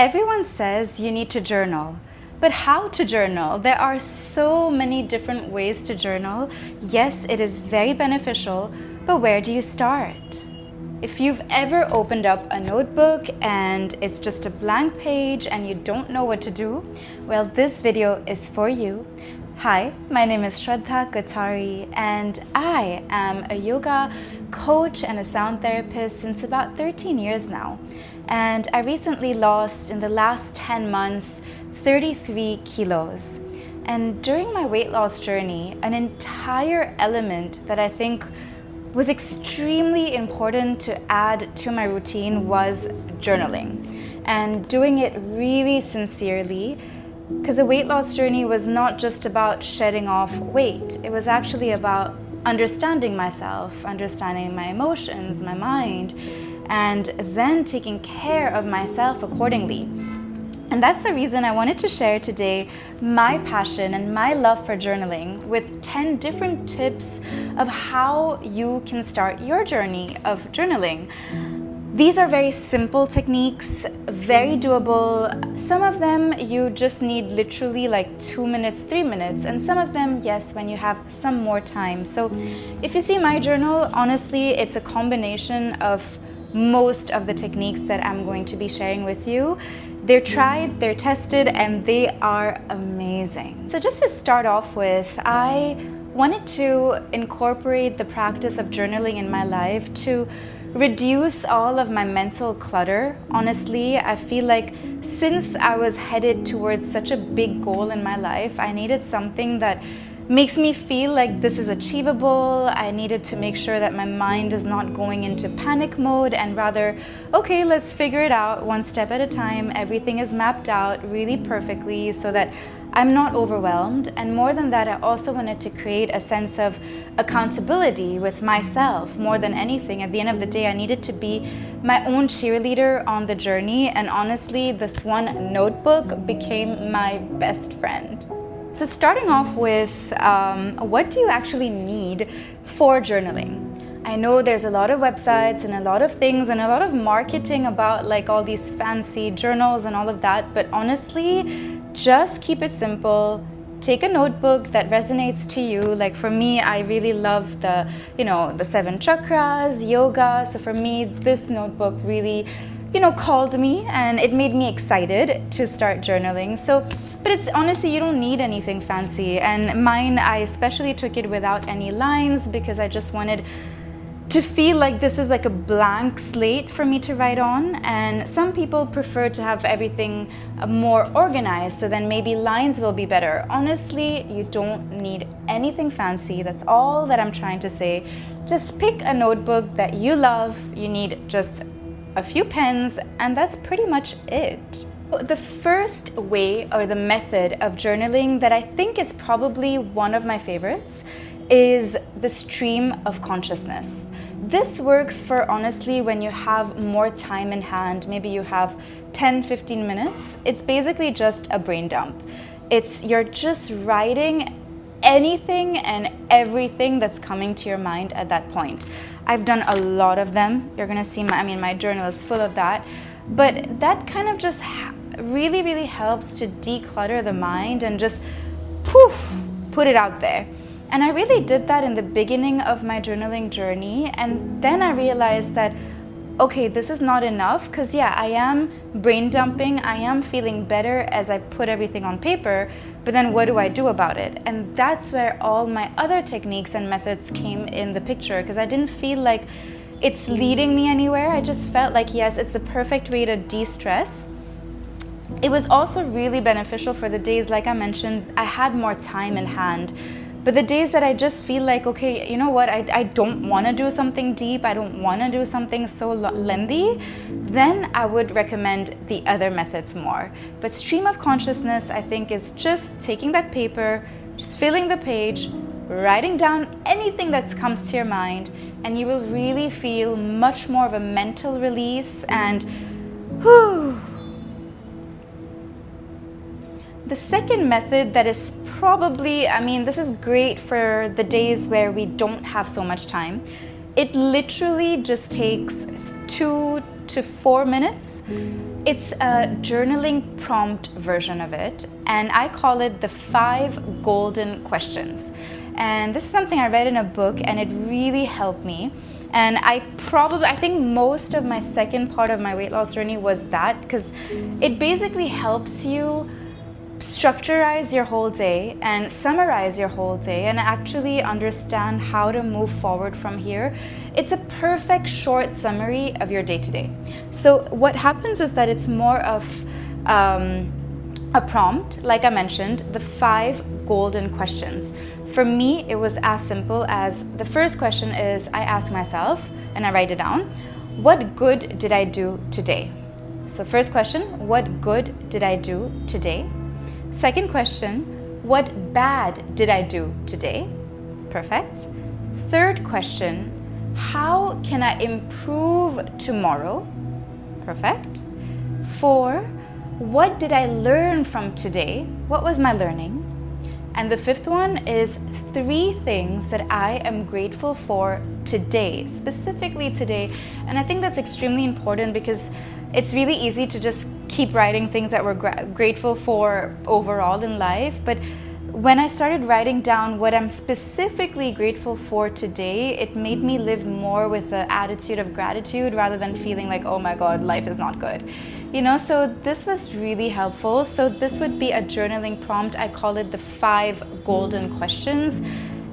Everyone says you need to journal, but how to journal? There are so many different ways to journal. Yes, it is very beneficial, but where do you start? If you've ever opened up a notebook and it's just a blank page and you don't know what to do, well, this video is for you. Hi, my name is Shraddha Kothari and I am a yoga coach and a sound therapist since about 13 years now. And I recently lost, in the last 10 months, 33 kilos. And during my weight loss journey, an entire element that I think was extremely important to add to my routine was journaling. And doing it really sincerely, because the weight loss journey was not just about shedding off weight. It was actually about understanding myself, understanding my emotions, my mind, and then taking care of myself accordingly. And that's the reason I wanted to share today my passion and my love for journaling with 10 different tips of how you can start your journey of journaling. These are very simple techniques, very doable. Some of them you just need literally like 2 minutes, 3 minutes, and some of them, yes, when you have some more time. So if you see my journal, honestly, it's a combination of most of the techniques that I'm going to be sharing with you. They're tried, they're tested, and they are amazing. So just to start off with, I wanted to incorporate the practice of journaling in my life to reduce all of my mental clutter. Honestly, I feel like since I was headed towards such a big goal in my life, I needed something that makes me feel like this is achievable. I needed to make sure that my mind is not going into panic mode and rather, okay, let's figure it out one step at a time. Everything is mapped out really perfectly so that I'm not overwhelmed. And more than that, I also wanted to create a sense of accountability with myself. More than anything, at the end of the day, I needed to be my own cheerleader on the journey. And honestly, this one notebook became my best friend. So starting off with, what do you actually need for journaling? I know there's a lot of websites and a lot of things and a lot of marketing about like all these fancy journals and all of that, but honestly, just keep it simple. Take a notebook that resonates to you. Like for me, I really love the 7 chakras, yoga. So for me, this notebook really called me and it made me excited to start journaling. So, but it's honestly, you don't need anything fancy. And mine, I especially took it without any lines because I just wanted to feel like this is like a blank slate for me to write on. And some people prefer to have everything more organized, so then maybe lines will be better. Honestly, you don't need anything fancy. That's all that I'm trying to say. Just pick a notebook that you love. You need just a few pens, and that's pretty much it. The first way or the method of journaling that I think is probably one of my favorites is the stream of consciousness. This works for honestly when you have more time in hand, maybe you have 10-15 minutes. It's basically just a brain dump. You're just writing anything and everything that's coming to your mind at that point. I've done a lot of them. You're gonna see my journal is full of that. But that kind of just really, really helps to declutter the mind and just put it out there. And I really did that in the beginning of my journaling journey. And then I realized that, okay, this is not enough because yeah, I am brain dumping. I am feeling better as I put everything on paper, but then what do I do about it? And that's where all my other techniques and methods came in the picture, because I didn't feel like it's leading me anywhere. I just felt like, yes, it's the perfect way to de-stress. It was also really beneficial for the days, like I mentioned, I had more time in hand. But the days that I just feel like, okay, you know what, I don't want to do something deep, I don't want to do something so lengthy, then I would recommend the other methods more. But stream of consciousness, I think, is just taking that paper, just filling the page, writing down anything that comes to your mind, and you will really feel much more of a mental release and whew. The second method that is probably, this is great for the days where we don't have so much time. It literally just takes 2 to 4 minutes It's a journaling prompt version of it, and I call it the 5 golden questions. And this is something I read in a book, and it really helped me. And I think most of my second part of my weight loss journey was that, because it basically helps you structurize your whole day and summarize your whole day and actually understand how to move forward from here. It's a perfect short summary of your day-to-day. So what happens is that it's more of a prompt, like I mentioned, the 5 golden questions. For me, it was as simple as the first question is I ask myself, and I write it down, what good did I do today? So first question, what good did I do today? Second question, what bad did I do today? Perfect. Third question, how can I improve tomorrow? Perfect. 4, what did I learn from today? What was my learning? And the 5th one is 3 things that I am grateful for today, specifically today. And I think that's extremely important because it's really easy to just keep writing things that we're grateful for overall in life. But when I started writing down what I'm specifically grateful for today, it made me live more with the attitude of gratitude rather than feeling like, oh my God, life is not good. So this was really helpful. So this would be a journaling prompt. I call it the 5 golden questions.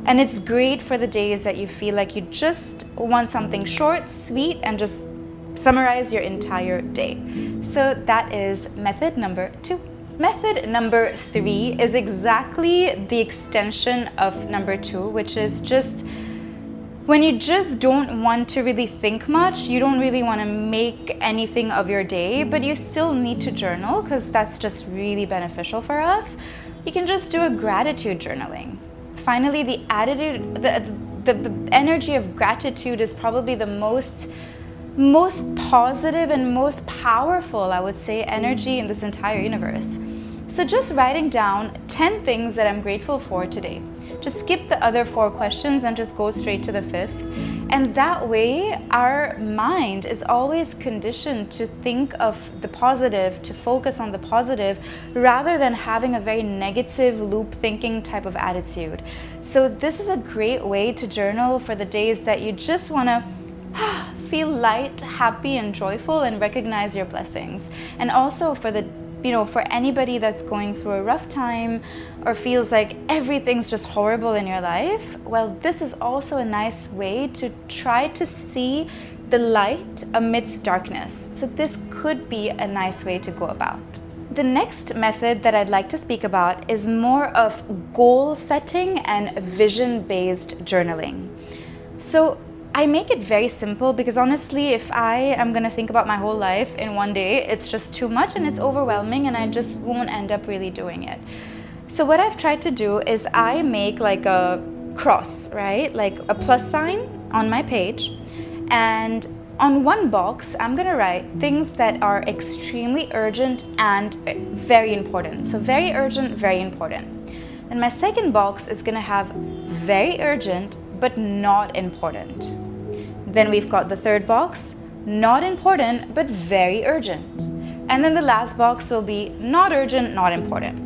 And it's great for the days that you feel like you just want something short, sweet, and just summarize your entire day. So that is method number 2. Method number 3 is exactly the extension of number 2, which is just when you just don't want to really think much, you don't really want to make anything of your day, but you still need to journal because that's just really beneficial for us. You can just do a gratitude journaling. Finally, the attitude, the energy of gratitude is probably the most positive and most powerful, I would say, energy in this entire universe. So just writing down 10 things that I'm grateful for today. Just skip the other 4 questions and just go straight to the 5th. And that way, our mind is always conditioned to think of the positive, to focus on the positive, rather than having a very negative loop thinking type of attitude. So this is a great way to journal for the days that you just want to feel light, happy, and joyful, and recognize your blessings. And also for anybody that's going through a rough time or feels like everything's just horrible in your life, well, this is also a nice way to try to see the light amidst darkness. So this could be a nice way to go about. The next method that I'd like to speak about is more of goal setting and vision-based journaling. So I make it very simple because honestly, if I am going to think about my whole life in one day, it's just too much and it's overwhelming and I just won't end up really doing it. So what I've tried to do is I make like a cross, right? Like a plus sign on my page. And on one box, I'm going to write things that are extremely urgent and very important. So very urgent, very important. And my second box is going to have very urgent, but not important. Then we've got the third box, not important, but very urgent. And then the last box will be not urgent, not important.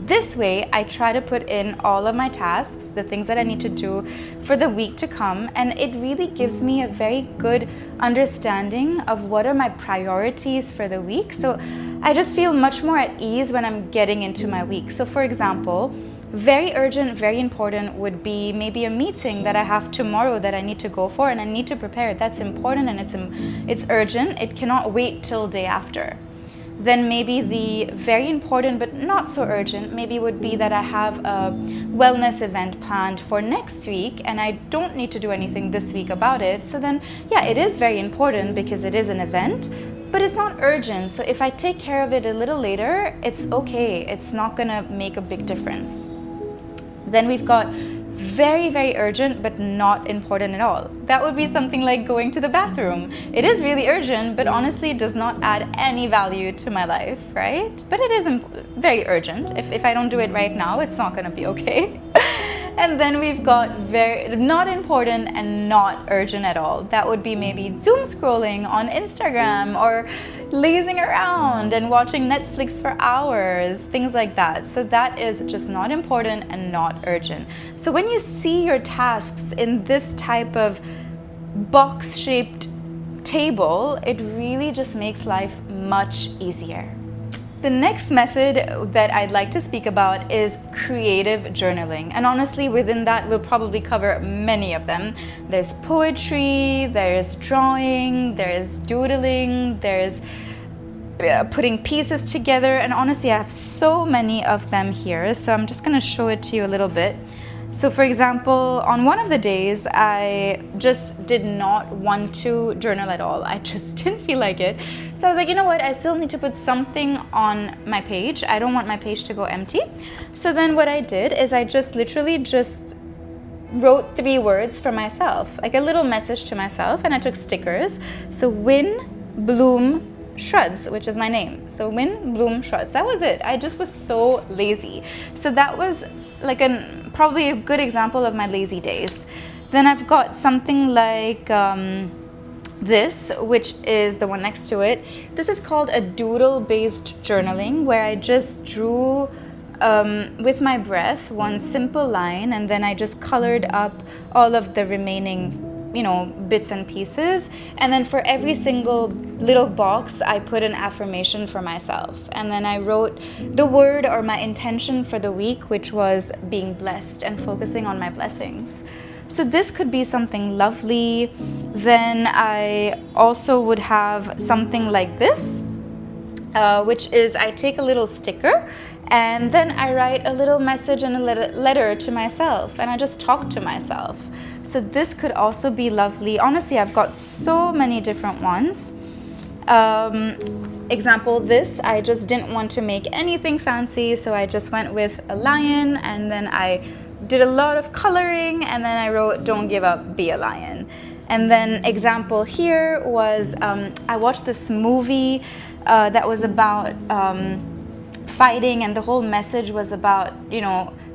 This way, I try to put in all of my tasks, the things that I need to do for the week to come, and it really gives me a very good understanding of what are my priorities for the week. So I just feel much more at ease when I'm getting into my week. So for example, very urgent, very important would be maybe a meeting that I have tomorrow that I need to go for and I need to prepare. That's important and it's urgent. It cannot wait till day after. Then maybe the very important but not so urgent maybe would be that I have a wellness event planned for next week and I don't need to do anything this week about it. So then, yeah, it is very important because it is an event, but it's not urgent. So if I take care of it a little later, it's okay. It's not gonna make a big difference. Then we've got very, very urgent, but not important at all. That would be something like going to the bathroom. It is really urgent, but honestly, it does not add any value to my life, right? But it is very urgent. If I don't do it right now, it's not gonna be okay. And then we've got very not important and not urgent at all. That would be maybe doom scrolling on Instagram or, lazing around and watching Netflix for hours, things like that. So that is just not important and not urgent. So when you see your tasks in this type of box-shaped table, it really just makes life much easier. The next method that I'd like to speak about is creative journaling. And honestly, within that, we'll probably cover many of them. There's poetry, there's drawing, there's doodling, there's putting pieces together. And honestly, I have so many of them here. So I'm just going to show it to you a little bit. So for example, on one of the days, I just did not want to journal at all. I just didn't feel like it. So I was like, you know what? I still need to put something on my page. I don't want my page to go empty. So then what I did is I just literally just wrote 3 words for myself, like a little message to myself, and I took stickers. So Win, Bloom, Shreds, which is my name. So Win, Bloom, Shreds. That was it. I just was so lazy. So that was like probably a good example of my lazy days. Then I've got something like this, which is the one next to it. This is called a doodle-based journaling, where I just drew with my breath one simple line, and then I just colored up all of the remaining bits and pieces. And then for every single little box, I put an affirmation for myself. And then I wrote the word or my intention for the week, which was being blessed and focusing on my blessings. So this could be something lovely. Then I also would have something like this, which is I take a little sticker and then I write a little message and a letter to myself, and I just talk to myself. So this could also be lovely. Honestly, I've got so many different ones. Example, this, I just didn't want to make anything fancy, so I just went with a lion, and then I did a lot of coloring, and then I wrote, don't give up, be a lion. And then example here was, I watched this movie that was about fighting, and the whole message was about,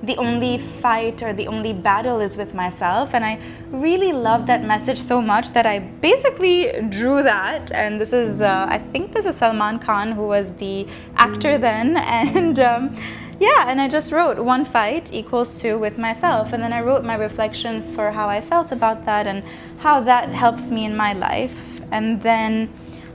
the only fight or the only battle is with myself. And I really loved that message so much that I basically drew that. And this is, I think this is Salman Khan, who was the actor then. And and I just wrote one fight equals 2 with myself. And then I wrote my reflections for how I felt about that and how that helps me in my life. And then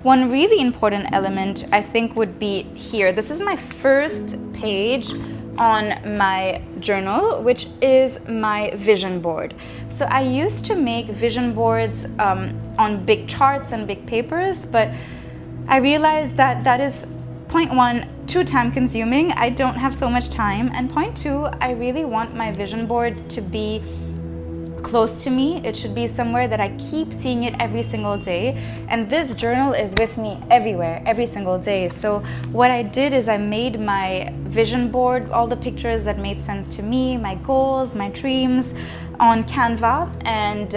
one really important element, I think, would be here. This is my first page on my journal, which is my vision board. So I used to make vision boards on big charts and big papers, but I realized that that is, point 1, too time consuming. I don't have so much time. And point 2, I really want my vision board to be close to me. It should be somewhere that I keep seeing it every single day. And this journal is with me everywhere, every single day. So what I did is I made my vision board, all the pictures that made sense to me, my goals, my dreams, on Canva. And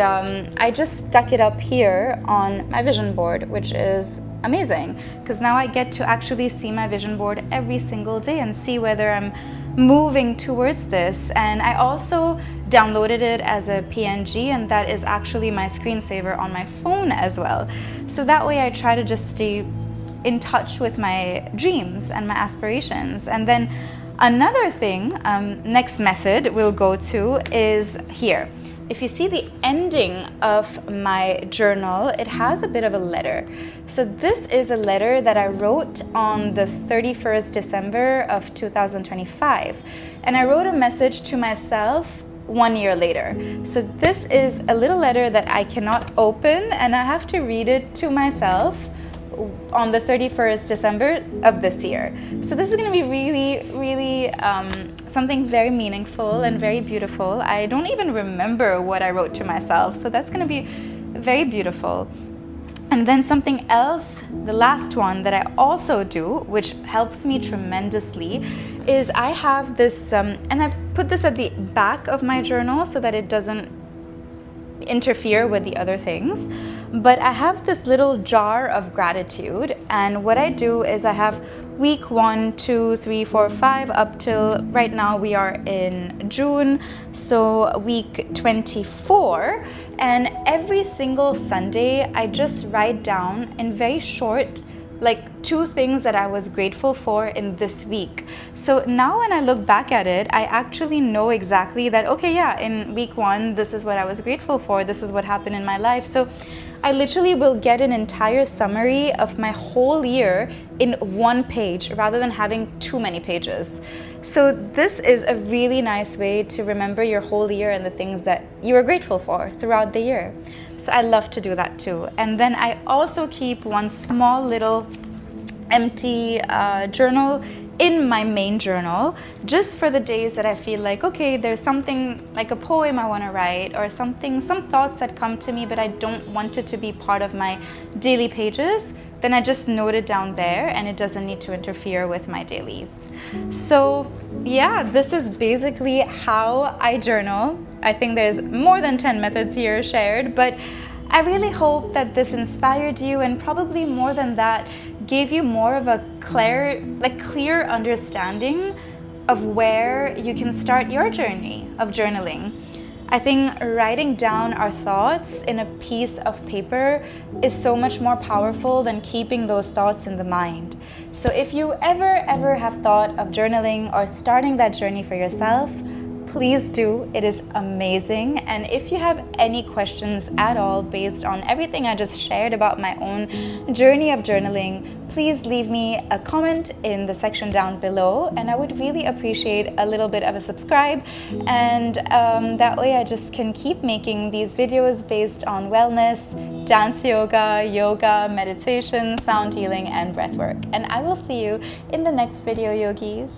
I just stuck it up here on my vision board, which is amazing, because now I get to actually see my vision board every single day and see whether I'm moving towards this. And I also downloaded it as a PNG, and that is actually my screensaver on my phone as well. So that way I try to just stay in touch with my dreams and my aspirations. And then another thing, next method we'll go to is here. If you see the ending of my journal, it has a bit of a letter. So this is a letter that I wrote on the 31st December of 2025. And I wrote a message to myself 1 year later. So this is a little letter that I cannot open, and I have to read it to myself on the 31st December of this year. So this is going to be really, really something very meaningful and very beautiful. I don't even remember what I wrote to myself, so that's going to be very beautiful. And then something else, the last one that I also do, which helps me tremendously, is I have this, and I've put this at the back of my journal so that it doesn't interfere with the other things. But I have this little jar of gratitude, and what I do is I have week 1, 2, 3, 4, 5 up till right now we are in June, so week 24, and every single Sunday I just write down in very short like 2 things that I was grateful for in this week. So now when I look back at it, I actually know exactly that, okay, yeah, in week 1, this is what I was grateful for. This is what happened in my life. So I literally will get an entire summary of my whole year in 1 page rather than having too many pages. So this is a really nice way to remember your whole year and the things that you are grateful for throughout the year. So I love to do that too. And then I also keep one small little empty journal in my main journal, just for the days that I feel like, okay, there's something like a poem I want to write, or some thoughts that come to me, but I don't want it to be part of my daily pages. Then I just note it down there, and it doesn't need to interfere with my dailies. So yeah, this is basically how I journal. I think there's more than 10 methods here shared, but I really hope that this inspired you, and probably more than that, gave you more of a clear understanding of where you can start your journey of journaling. I think writing down our thoughts in a piece of paper is so much more powerful than keeping those thoughts in the mind. So if you ever have thought of journaling or starting that journey for yourself, please do. It is amazing. And if you have any questions at all based on everything I just shared about my own journey of journaling, please leave me a comment in the section down below, and I would really appreciate a little bit of a subscribe, and that way I just can keep making these videos based on wellness, dance yoga, meditation, sound healing, and breathwork. And I will see you in the next video, yogis.